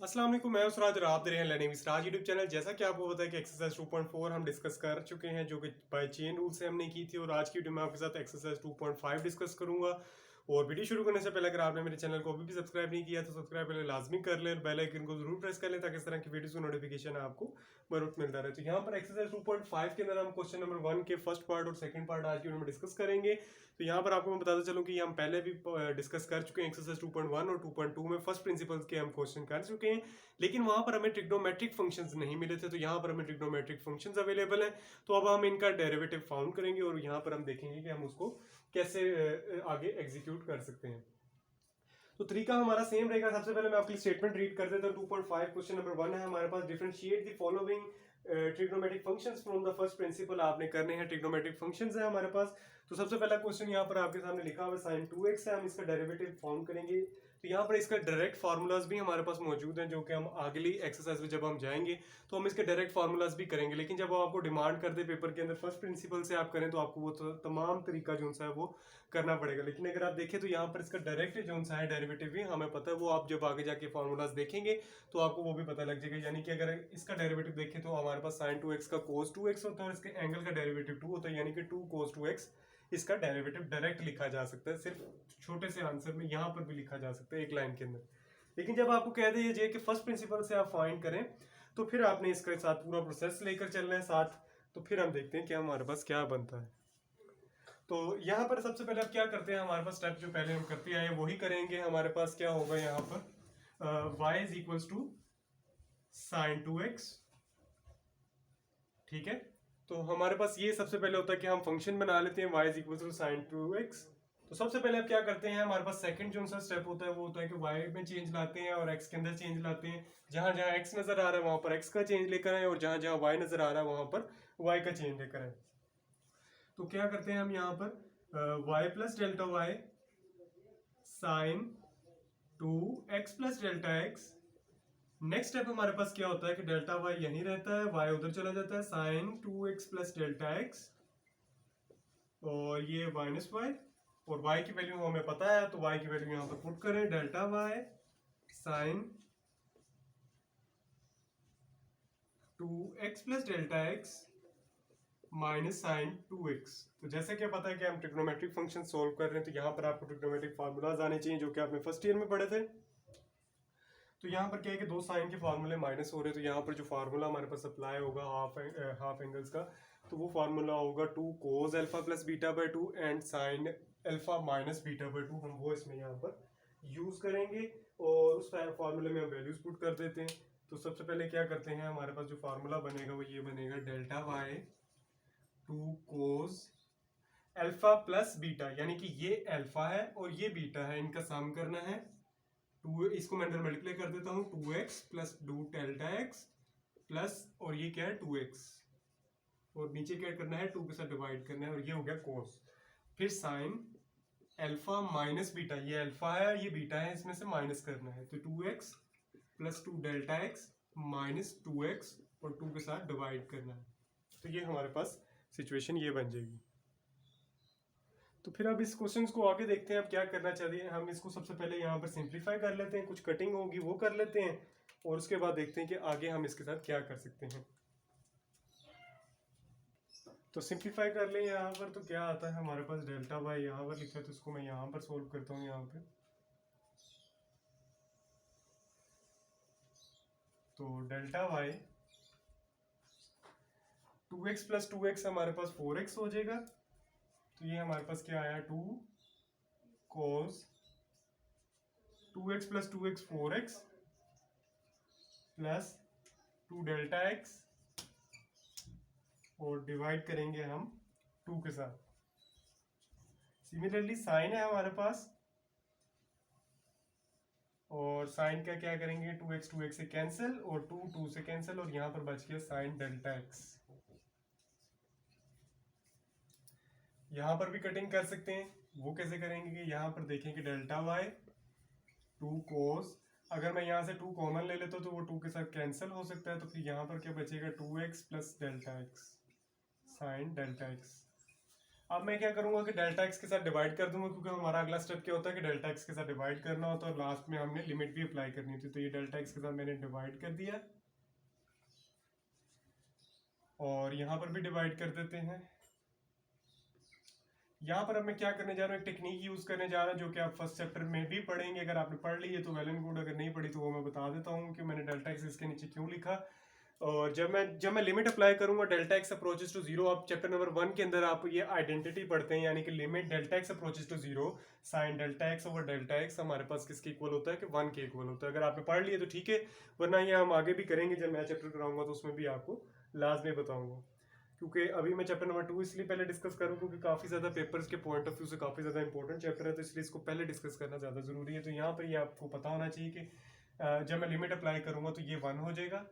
अस्सलाम वालेकुम, मैं उसराज और आप देख रहे हैं learning with Siraj YouTube channel. जैसा कि आपको पता है कि एक्सरसाइज 2.4 हम डिस्कस कर चुके हैं, जो कि बाय चेन रूल से हमने की थी। और आज की वीडियो में आपके साथ एक्सरसाइज 2.5 डिस्कस करूंगा। और वीडियो शुरू करने से पहले अगर आपने मेरे चैनल को अभी भी सब्सक्राइब नहीं किया तो सब्सक्राइब पहले लाजमी कर ले, बेल आइकन को जरूर प्रेस कर लें ताकि इस तरह की वीडियोस की नोटिफिकेशन आपको बर वक्त मिलता रहे। तो यहाँ पर एक्सरसाइज 2.5 के अंदर हम क्वेश्चन नंबर 1 के फर्स्ट पार्ट और सेकंड पार्ट आज की वीडियो में डिस्कस करेंगे। तो यहाँ पर आपको मैं बताता चलूँ कि हम पहले भी डिस्कस कर चुके हैं एक्सरसाइज 2.1 और 2.2 में फर्स्ट प्रिंसिपल्स के हम क्वेश्चन कर चुके हैं, लेकिन वहां पर हमें ट्रिग्नोमेट्रिक फंक्शंस नहीं मिले थे। तो यहाँ पर हमें ट्रिग्नोमेट्रिक फंक्शंस अवेलेबल हैं। तो अब हम इनका डेरिवेटिव फाउंड करेंगे और यहाँ पर हम देखेंगे कि हम उसको कैसे आगे एग्जीक्यूट कर सकते हैं। तो तरीका हमारा सेम रहेगा। सबसे पहले मैं आपके लिए स्टेटमेंट रीड कर देता हूँ। 2.5 क्वेश्चन नंबर 1 है हमारे पास। Differentiate the following trigonometric functions from the first principle आपने करने हैं। ट्रिग्नोमेट्रिक फंक्शंस है हमारे पास। तो सबसे पहला क्वेश्चन यहाँ पर आपके सामने लिखा हुआ है sin 2x है। हम इसका डेरिवेटिव फाउंड करेंगे। तो यहाँ पर इसका डायरेक्ट फार्मूलाज भी हमारे पास मौजूद हैं, जो कि हम अगली एक्सरसाइज में जब हम जाएंगे तो हम इसके डायरेक्ट फार्मूलाज भी करेंगे। लेकिन जब वो आपको डिमांड कर दे पेपर के अंदर फर्स्ट प्रिंसिपल से आप करें तो आपको वो तमाम तरीका जो सा है वो करना पड़ेगा। लेकिन अगर आप देखें तो यहाँ पर इसका डायरेक्ट जो सा है डेरिवेटिव भी हमें पता है, वो आप जब आगे जाके फार्मूलाज देखेंगे तो आपको वो भी पता लग जाएगा। यानी कि अगर इसका डेरिवेटिव देखें तो हमारे पास sin 2x का cos 2x होता है और इसके एंगल का डेरिवेटिव 2 होता है, यानी कि 2 cos 2x इसका डेरिवेटिव डायरेक्ट लिखा जा सकता है। सिर्फ छोटे से आंसर में यहाँ पर भी लिखा जा सकता है एक लाइन के अंदर। लेकिन जब आपको कह दीजिए कि फर्स्ट प्रिंसिपल से आप फाइंड करें तो फिर आपने इसके साथ पूरा प्रोसेस लेकर चलना है साथ। तो फिर हम देखते हैं कि हमारे पास क्या बनता है। तो यहाँ पर सबसे पहले आप क्या करते हैं, हमारे पास स्टेप जो पहले हम करते आए वही करेंगे। हमारे पास क्या होगा यहाँ पर y is equals to sin 2x। ठीक है, तो हमारे पास ये सबसे पहले होता है कि हम फंक्शन बना लेते हैं y is equal to sine 2x। तो सबसे पहले आप क्या करते हैं, हमारे पास सेकंड जो सा स्टेप होता है वो होता है कि y में चेंज लाते हैं और x के अंदर चेंज लाते हैं। जहां जहां x नजर आ रहा है वहां पर x का चेंज लेकर आए और जहां जहां y नजर आ रहा है वहां पर y का चेंज लेकर आए। तो क्या करते हैं हम यहाँ पर y plus delta y sine 2x plus delta x. Next step हमारे पास क्या होता है कि डेल्टा वाई यहीं रहता है, वाई उधर चला जाता है, sign 2x plus delta x और ये माइनस वाई। और y की वैल्यू हमें पता है तो y की वैल्यू यहाँ पर पुट करें, delta y sine 2x plus delta x minus sine 2x। तो जैसे कि पता है कि हम ट्रिग्नोमेट्रिक फंक्शन सोल्व कर रहे हैं, तो यहाँ पर आपको ट्रिग्नोमेट्रिक फार्मूलाज आने चाहिए जो कि आपने फर्स्ट ईयर में पढ़े थे। तो यहाँ पर क्या है कि दो साइन के फार्मूले माइनस हो रहे हैं, तो यहाँ पर जो फार्मूला हमारे पास अप्लाई होगा हाफ एंगल्स का, तो वो फार्मूला होगा 2 cos alpha plus beta by 2 and sine alpha minus beta by 2। हम वो इसमें यहाँ पर यूज करेंगे और उस फार्मूले में हम वैल्यूज पुट कर देते हैं। तो सबसे पहले क्या करते हैं, हमारे पास जो फार्मूला बनेगा वो ये बनेगा, delta y 2 cos alpha plus beta, यानी कि ये अल्फा है और ये बीटा है, इनका सम करना है। टू, इसको मैं अंदर मल्टीप्लाई कर देता हूँ, 2x plus 2 delta x plus और ये क्या है 2x और नीचे क्या करना है 2 के साथ डिवाइड करना है और ये हो गया cos। फिर साइन अल्फा माइनस बीटा, ये अल्फा है ये बीटा है, इसमें से माइनस करना है, तो 2x plus 2 delta x minus 2x और 2 के साथ डिवाइड करना है। तो ये हमारे पास सिचुएशन ये बन जाएगी। तो फिर अब इस क्वेश्चन को आगे देखते हैं अब क्या करना चाहिए। हम इसको सबसे पहले यहाँ पर सिंप्लीफाई कर लेते हैं, कुछ कटिंग होगी वो कर लेते हैं और उसके बाद देखते हैं कि आगे हम इसके साथ क्या कर सकते हैं। तो सिंप्लीफाई कर लें यहाँ पर, तो क्या आता है हमारे पास, डेल्टा वाई यहाँ पर लिखा है तो इसको मैं यहाँ पर सोल्व करता हूँ। यहाँ पे तो delta Y 2x plus 2x हमारे पास 4x हो जाएगा। तो ये हमारे पास क्या आया, 2 cos 2x plus 2x 4x plus 2 delta x और डिवाइड करेंगे हम 2 के साथ। सिमिलरली साइन है हमारे पास और साइन का क्या करेंगे, 2x से कैंसिल और 2 से कैंसिल और यहाँ पर बच गया साइन डेल्टा एक्स। यहाँ पर भी कटिंग कर सकते हैं, वो कैसे करेंगे कि यहाँ पर देखें कि डेल्टा वाई 2 cos, अगर मैं यहाँ से 2 कॉमन ले लेता तो वो 2 के साथ कैंसिल हो सकता है, तो फिर यहाँ पर क्या बचेगा 2x plus delta x sign delta x. अब मैं क्या करूंगा कि डेल्टा एक्स के साथ डिवाइड कर दूंगा, क्योंकि हमारा अगला स्टेप क्या होता है कि डेल्टा एक्स के साथ डिवाइड करना होता है और लास्ट में हमने लिमिट भी अप्लाई करनी थी। तो ये डेल्टा एक्स के साथ मैंने डिवाइड कर दिया और यहाँ पर भी डिवाइड कर देते हैं। यहाँ पर अब मैं क्या करने जा रहा हूँ, एक टेक्निक यूज करने जा रहा हूँ जो कि आप फर्स्ट चैप्टर में भी पढ़ेंगे। अगर आपने पढ़ ली है तो वेल एंड गुड, अगर नहीं पढ़ी तो वो मैं बता देता हूँ कि मैंने डेल्टा एक्स इसके नीचे क्यों लिखा। और जब मैं लिमिट अप्लाई करूंगा delta x approaches to zero, आप चैप्टर नंबर 1 के अंदर आप ये आइडेंटिटी पढ़ते हैं, यानी कि limit delta x approaches to zero sine delta x over delta x हमारे पास किसके इक्वल होता है कि 1 के इक्वल होता है। अगर आपने पढ़ लिया तो ठीक है, वरना ये हम आगे भी करेंगे, जब मैं चैप्टर कराऊंगा तो उसमें भी आपको लाजमी बताऊंगा। क्योंकि अभी मैं चैप्टर नंबर 2 इसलिए पहले डिस्कस करूँ क्योंकि काफ़ी ज़्यादा पेपर्स के पॉइंट ऑफ व्यू से काफ़ी ज़्यादा इंपॉर्टेंट चैप्टर है, तो इसलिए इसको पहले डिस्कस करना ज़्यादा ज़रूरी है। तो यहाँ पर ये आपको पता होना चाहिए कि जब मैं लिमिट अप्लाई करूँगा तो ये 1 हो जाएगा,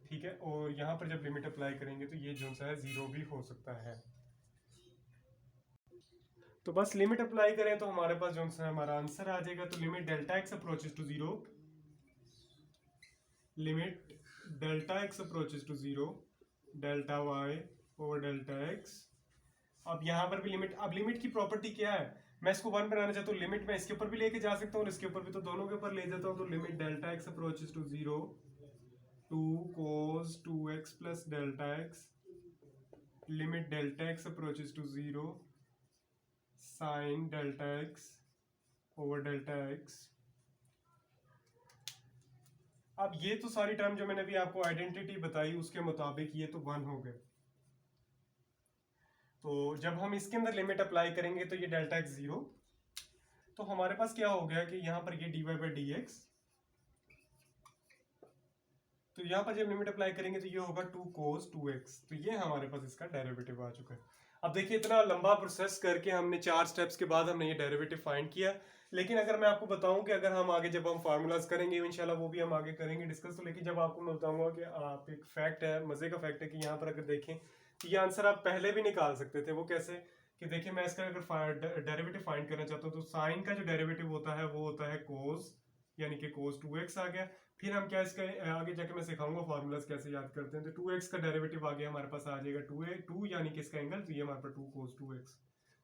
ठीक है। और यहाँ पर जब लिमिट अप्लाई करेंगे तो ये जो सा है 0 भी हो सकता है। तो बस लिमिट अप्लाई करें तो हमारे पास जो सा हमारा आंसर आ जाएगा। तो limit delta x approaches to zero, limit delta x approaches to zero delta y over delta x. अब यहाँ पर भी लिमिट, अब लिमिट की प्रॉपर्टी क्या है, मैं इसको 1 बनाना चाहता हूँ, लिमिट मैं इसके ऊपर भी लेके जा सकता हूँ और इसके ऊपर भी, तो दोनों के ऊपर ले जाता हूँ। तो limit delta x approaches to zero two cos 2x plus delta x, limit delta x approaches to zero sine delta x over delta x. अब ये तो सारी टर्म जो मैंने अभी आपको आइडेंटिटी बताई उसके मुताबिक ये तो 1 हो गए। तो जब हम इसके अंदर लिमिट अप्लाई करेंगे तो ये डेल्टा एक्स 0, तो हमारे पास क्या हो गया कि यहाँ पर ये d y by d x, तो यहाँ पर जब लिमिट अप्लाई करेंगे तो ये होगा 2 cos 2x, तो ये हमारे पास इसका डेरिवेटिव आ चुका है। अब देखिए इतना लंबा प्रोसेस करके हमने 4 स्टेप्स के बाद हमने ये डेरिवेटिव फाइंड किया। लेकिन अगर मैं आपको बताऊं कि अगर हम आगे जब हम फार्मूलाज करेंगे इंशाल्लाह वो भी हम आगे करेंगे डिस्कस, तो लेकिन जब आपको मैं बताऊंगा कि आप एक फैक्ट है, मजे का फैक्ट है कि यहाँ पर अगर देखें तो ये आंसर आप पहले भी निकाल सकते थे। वो कैसे कि देखिए मैं इसका अगर डेरिवेटिव फाइंड करना चाहता हूँ तो साइन का जो डेरिवेटिव होता है वो होता है कोस, यानी कि कोस 2x आ गया। फिर हम क्या इसका आगे जाके मैं सिखाऊंगा फार्मूलाज कैसे याद करते हैं। तो 2x का डेरिवेटिव आ गया हमारे पास आ जाएगा 2 यानी कि इसका एंगल, तो ये हमारे पास 2 cos 2x।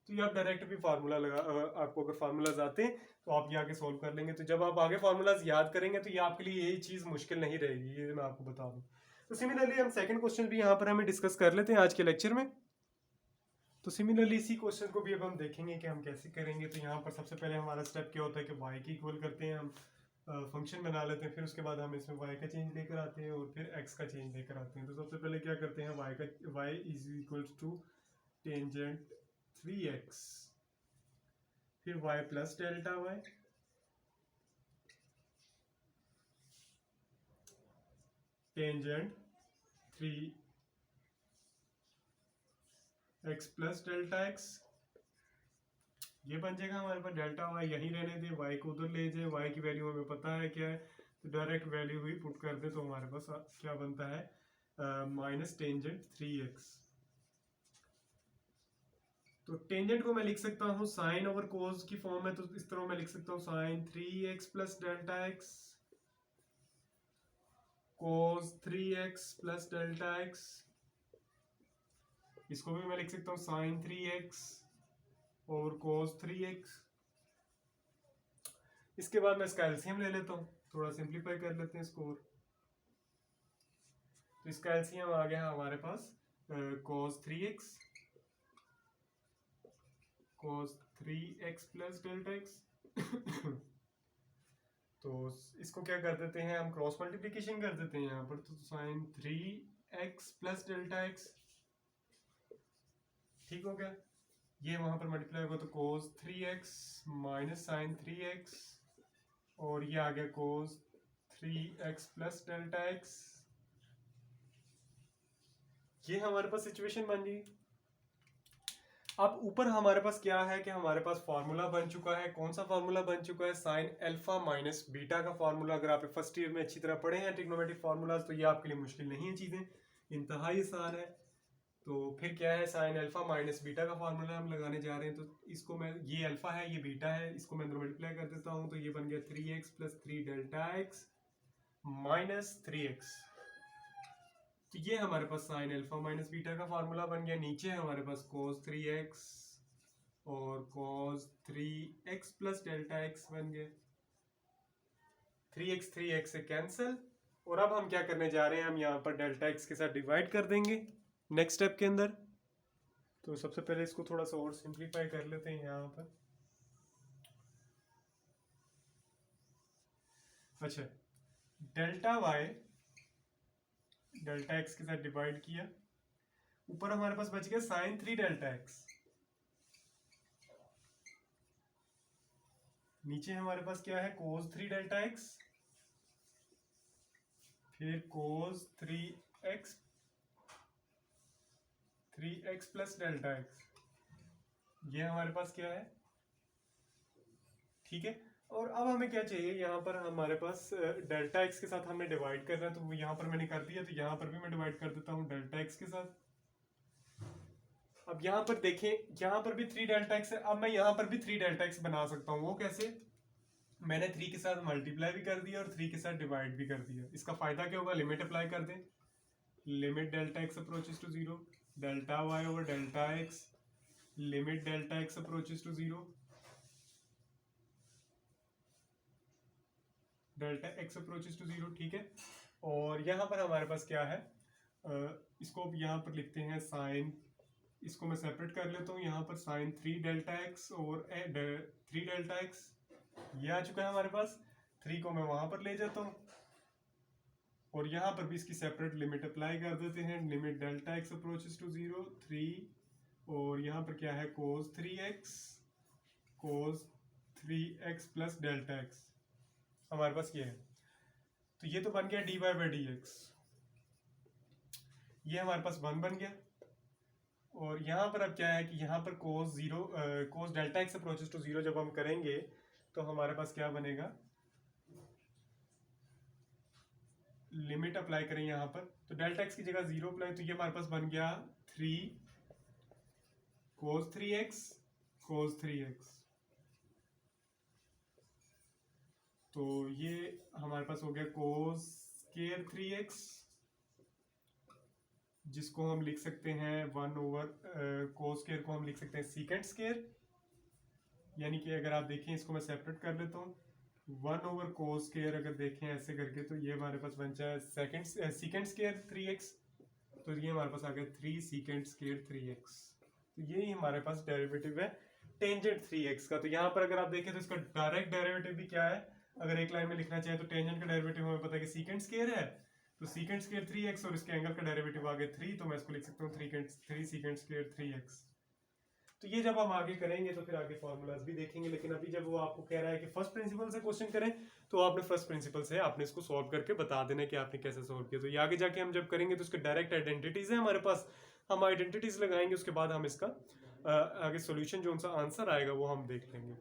तो ये आप डायरेक्ट भी फार्मूला लगा, आपको अगर फार्मूलाज आते हैं तो आप ये आगे सोल्व कर लेंगे। तो जब आप आगे फार्मूलाज याद करेंगे तो ये आपके लिए यही चीज मुश्किल नहीं रहेगी, ये मैं आपको बता दूं। तो सिमिलरली हम सेकंड क्वेश्चन भी यहाँ पर हमें डिस्कस कर लेते हैं आज के लेक्चर में। तो सिमिलरली इसी क्वेश्चन को भी अब हम देखेंगे कि हम कैसे करेंगे। तो यहाँ पर सबसे पहले हमारा स्टेप क्या होता है कि y की इक्वल करते हैं हम, फंक्शन बना लेते हैं, फिर उसके बाद हम इसमें y का चेंज लेकर आते हैं और फिर x का चेंज लेकर आते हैं। तो सबसे पहले क्या करते हैं, y is equal to tangent 3x, फिर y plus delta y, tangent 3x plus delta x, ये बन जाएगा हमारे पास डेल्टा वाई, यही रहने दें, वाई को उधर ले जाए, वाई की वैल्यू हमें पता है क्या है, तो डायरेक्ट वैल्यू भी पुट कर दे तो हमारे पास क्या बनता है, माइनस टेंजेंट 3x। तो टेंजेंट को मैं लिख सकता हूँ साइन ओवर कोस की फॉर्म में, तो इस तरह मैं लिख सकता हूँ sine 3x plus delta x cos 3x plus delta x. इसको भी मैं लिख सकता हूँ साइन 3x और कोस 3x। इसके बाद मैं इसका एलसीएम ले लेता हूँ, थोड़ा सिंप्लीफाई कर लेते हैं इसको। तो इसका एलसीएम आ गया हमारे पास कोस 3x प्लस डेल्टा एक्स। तो इसको क्या कर देते हैं हम, क्रॉस मल्टीप्लिकेशन कर देते हैं यहाँ पर। तो sign 3x plus delta x, ठीक हो गया, ये वहां पर मल्टीप्लाई होगा तो कोस 3x माइनस साइन 3x, और ये आ गया कोस 3x प्लस डेल्टा एक्स। ये हमारे पास सिचुएशन बन गई। अब ऊपर हमारे पास क्या है कि हमारे पास फार्मूला बन चुका है। कौन सा फार्मूला बन चुका है, साइन अल्फा माइनस बीटा का फार्मूला। अगर आप फर्स्ट ईयर में अच्छी तरह पढ़े हैं ट्रिग्नोमेट्रिक फार्मूलाज तो ये आपके लिए मुश्किल नहीं है, चीजें इंतहाई आसान है। तो फिर क्या है, साइन अल्फा माइनस बीटा का फार्मूला हम लगाने जा रहे हैं। तो इसको मैं, ये अल्फा है ये बीटा है, इसको मैं मल्टीप्लाई कर देता हूँ, तो ये बन गया 3x plus 3 delta x minus 3x। तो ये हमारे पास साइन अल्फा माइनस बीटा का फार्मूला बन गया। नीचे हमारे पास कोस 3x और cos 3x plus delta x बन गया। 3x से कैंसिल। और अब हम क्या करने जा रहे हैं, हम यहाँ पर डेल्टा x के साथ डिवाइड कर देंगे नेक्स्ट स्टेप के अंदर। तो सबसे पहले इसको थोड़ा सा और सिंप्लीफाई कर लेते हैं यहाँ पर। अच्छा, डेल्टा y डेल्टा x के साथ डिवाइड किया, ऊपर हमारे पास बच गया साइन 3 डेल्टा x, नीचे हमारे पास क्या है cos 3 डेल्टा x, फिर cos 3x plus delta x, ये हमारे पास क्या है, ठीक है। और अब हमें क्या चाहिए, यहाँ पर हमारे पास डेल्टा x के साथ हमने डिवाइड करना है, तो यहाँ पर मैंने कर दिया, तो यहाँ पर भी मैं डिवाइड कर देता हूँ डेल्टा x के साथ। अब यहाँ पर देखें, यहाँ पर भी 3 डेल्टा x है, अब मैं यहाँ पर भी 3 डेल्टा x बना सकता हूँ। वो कैसे, मैंने 3 के साथ मल्टीप्लाई भी कर दिया और 3 के साथ डिवाइड भी कर दिया। इसका फायदा क्या होगा, लिमिट अप्लाई कर दें, limit delta x approaches to 0, delta y over delta x, limit delta x approaches to 0, delta x approaches to 0, ठीक है। और यहाँ पर हमारे पास क्या है, इसको यहाँ पर लिखते हैं साइन, इसको मैं सेपरेट कर लेता हूँ, यहाँ पर साइन 3 डेल्टा x और 3 डेल्टा x, ये आ चुका है हमारे पास। 3 को मैं वहां पर ले जाता हूँ और यहाँ पर भी इसकी सेपरेट लिमिट अप्लाई कर देते हैं, limit delta x approaches to 0, 3 और यहाँ पर क्या है cos 3x plus delta x, हमारे पास ये है। तो ये तो बन गया dy बाई dx, ये हमारे पास 1 बन गया। और यहाँ पर अब क्या है कि यहाँ पर cos delta x approaches to 0 जब हम करेंगे तो हमारे पास क्या बनेगा, लिमिट अप्लाई करें यहाँ पर, तो डेल्टा x की जगह 0 अप्लाई, तो ये हमारे पास बन गया 3 cos 3x, तो ये हमारे पास हो गया cos स्क्वायर 3x, जिसको हम लिख सकते हैं 1 ओवर cos स्क्वायर को हम लिख सकते हैं सीकेंट स्क्वायर, यानी कि अगर आप देखें इसको मैं सेपरेट कर लेता हूँ, 1 ओवर cos स्क्वायर अगर देखें ऐसे करके तो ये हमारे पास बन जाए सीकेंट स्क्वायर 3x, तो ये हमारे पास आ गया 3 सीकेंट स्क्वायर 3x, तो यही हमारे पास डेरिवेटिव है टेंजेंट 3x का। तो यहाँ पर अगर आप देखें तो इसका डायरेक्ट डेरिवेटिव भी क्या है, अगर एक लाइन में लिखना चाहे तो टेंजेंट का डेरिवेटिव हमें पता है कि सीकेंट स्क्वायर है, तो सीकेंट स्क्वायर 3x और इसके एंगल का डेरिवेटिव आ गया 3, तो मैं इसको लिख सकता हूँ 3 सीकेंट स्क्वायर 3x। तो ये जब हम आगे करेंगे तो फिर आगे फॉर्मूलाज भी देखेंगे, लेकिन अभी जब वो आपको कह रहा है कि फर्स्ट प्रिंसिपल से क्वेश्चन करें तो आपने फर्स्ट प्रिंसिपल से आपने इसको सॉल्व करके बता देना कि आपने कैसे सॉल्व किया। तो ये आगे जाके हम जब करेंगे तो उसके डायरेक्ट आइडेंटिटीज है हमारे पास, हम आइडेंटिटीज लगाएंगे, उसके बाद हम इसका आगे सोल्यूशन जो उनका आंसर आएगा वो हम देख लेंगे।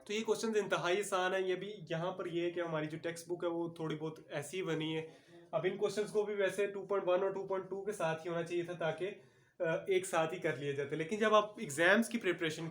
तो ये क्वेश्चन इंतहाई आसान है। ये भी यहाँ पर ये है कि हमारी जो टेक्स्ट बुक है वो थोड़ी बहुत ऐसी बनी है। अब इन क्वेश्चंस को भी वैसे 2.1 और 2.2 के साथ ही होना चाहिए था ताकि एक साथ ही कर लिए जाते, लेकिन जब आप एग्जाम्स की प्रिपरेशन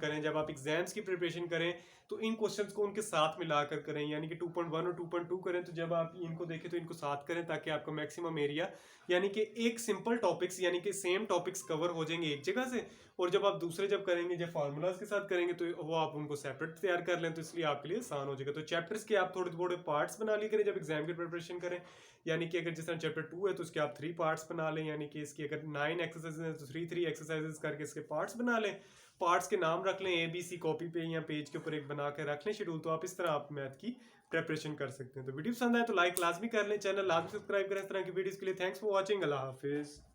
करें तो इन क्वेश्चंस को उनके साथ मिलाकर करें, यानी कि 2.1 और 2.2 करें, तो जब आप इनको देखें तो इनको साथ करें ताकि आपका मैक्सिमम एरिया, यानी कि एक सिंपल टॉपिक्स यानी कि सेम टॉपिक्स कवर हो जाएंगे एक जगह से। और जब आप दूसरे जब करेंगे, जब फार्मूलाज के साथ करेंगे तो वो आप उनको सेपरेट तैयार कर लें, तो इसलिए आपके लिए आसान हो जाएगा। तो चैप्टर्स के आप थोड़े थोड़े पार्ट्स बना लिया करें जब एग्जाम की प्रिपरेशन करें, यानी कि अगर जिस तरह चैप्टर 2 है तो उसके आप 3 पार्ट्स बना लें, यानी कि इसकी अगर 9 एक्सरसाइज हैं तो 3 एक्सरसाइजेस करके इसके पार्ट्स बना लें, पार्ट्स के नाम रख लें, ABC कॉपी पे या पेज के ऊपर एक बना के रख लें शेड्यूल, तो आप इस तरह आप मैथ की प्रिपरेशन कर सकते हैं। तो वीडियो पसंद आए तो लाइक लाजमी कर लें, चैनल लाजमी सब्सक्राइब करें इस तरह की वीडियोस के लिए। थैंक्स फॉर वॉचिंग, अल्लाह हाफिज़।